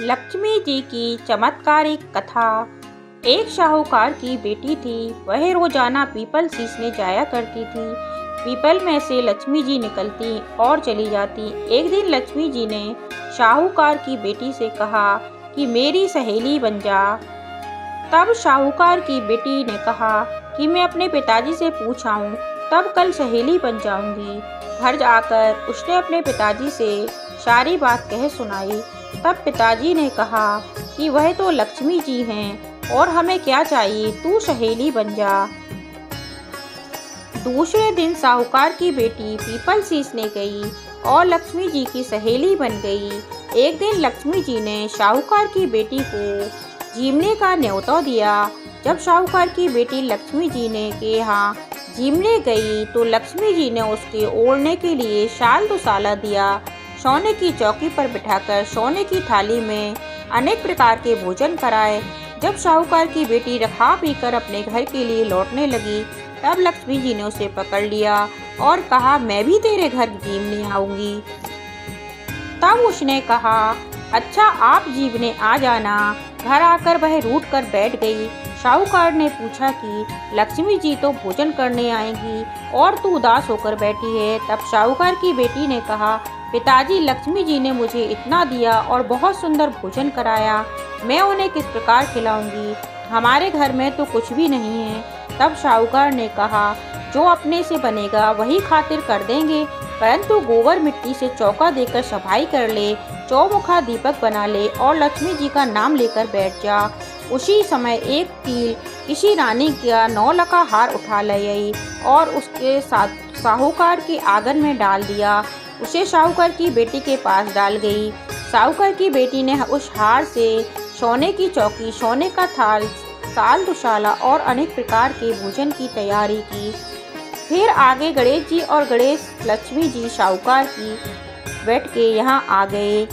लक्ष्मी जी की चमत्कारिक कथा। एक साहूकार की बेटी थी। वह रोजाना पीपल सींचने जाया करती थी। पीपल में से लक्ष्मी जी निकलती और चली जाती। एक दिन लक्ष्मी जी ने साहूकार की बेटी से कहा कि मेरी सहेली बन जा। तब साहूकार की बेटी ने कहा कि मैं अपने पिताजी से पूछ आऊं, तब कल सहेली बन जाऊंगी। घर जाकर उसने अपने पिताजी से सारी बात कह सुनाई। तब पिताजी ने कहा कि वह तो लक्ष्मी जी हैं और हमें क्या चाहिए, तू सहेली बन जा। दूसरे दिन साहूकार की बेटी पीपल सींचने गई और लक्ष्मी जी की सहेली बन गई। एक दिन लक्ष्मी जी ने साहूकार की बेटी को जीमने का न्योता दिया। जब साहूकार की बेटी लक्ष्मी जी ने के यहाँ जीमने गई तो लक्ष्मी जी ने उसके ओढ़ने के लिए शाल दुसाला दिया। सोने की चौकी पर बिठाकर सोने की थाली में अनेक प्रकार के भोजन कराए। जब साहूकार की बेटी खा पीकर अपने घर के लिए लौटने लगी, तब लक्ष्मी जी ने उसे पकड़ लिया और कहा, मैं भी तेरे घर जीवने आऊंगी। तब उसने कहा, अच्छा आप जीवने आ जाना। घर आकर वह रूठ कर बैठ गई। साहूकार ने पूछा कि लक्ष्मी जी तो भोजन करने आएंगी और तू उदास होकर बैठी है। तब साहूकार की बेटी ने कहा, पिताजी लक्ष्मी जी ने मुझे इतना दिया और बहुत सुंदर भोजन कराया, मैं उन्हें किस प्रकार खिलाऊंगी, हमारे घर में तो कुछ भी नहीं है। तब साहूकार ने कहा, जो अपने से बनेगा वही खातिर कर देंगे, परंतु गोबर मिट्टी से चौका देकर सफाई कर ले, चौमुखा दीपक बना ले और लक्ष्मी जी का नाम लेकर बैठ जा। उसी समय एक तील किसी रानी का 9 लखा हार उठा ले आई और उसके साथ साहूकार के आंगन में डाल दिया। उसे साहूकार की बेटी के पास डाल गई। साहूकार की बेटी ने उस हार से सोने की चौकी, सोने का थाल, साल दुशाला और अनेक प्रकार के भोजन की तैयारी की। फिर आगे गणेश जी और गणेश लक्ष्मी जी साहूकार की बैठ के यहाँ आ गए।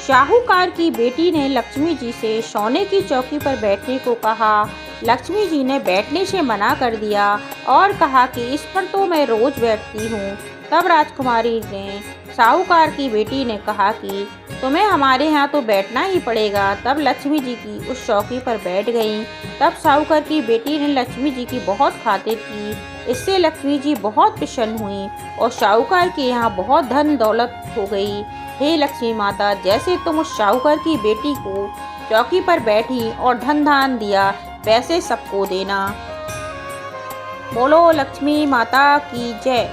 साहूकार की बेटी ने लक्ष्मी जी से सोने की चौकी पर बैठने को कहा। लक्ष्मी जी ने बैठने से मना कर दिया और कहा कि इस पर तो मैं रोज बैठती हूँ। तब राजकुमारी ने साहूकार की बेटी ने कहा कि तुम्हें हमारे यहाँ तो बैठना ही पड़ेगा। तब लक्ष्मी जी की उस चौकी पर बैठ गईं। तब साहूकार की बेटी ने लक्ष्मी जी की बहुत खातिर की। इससे लक्ष्मी जी बहुत प्रसन्न हुई और साहूकार के यहाँ बहुत धन दौलत हो गई। हे लक्ष्मी माता, जैसे तुम उस साहूकार की बेटी को चौकी पर बैठी और धन दान दिया, वैसे सबको देना। बोलो लक्ष्मी माता की जय।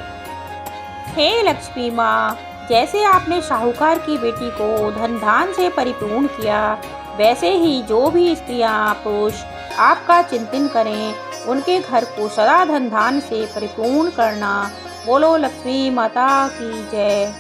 हे लक्ष्मी माँ, जैसे आपने साहूकार की बेटी को धन धान से परिपूर्ण किया, वैसे ही जो भी स्त्रियाँ पुरुष आपका चिंतन करें, उनके घर को सदा धन धान से परिपूर्ण करना। बोलो लक्ष्मी माता की जय।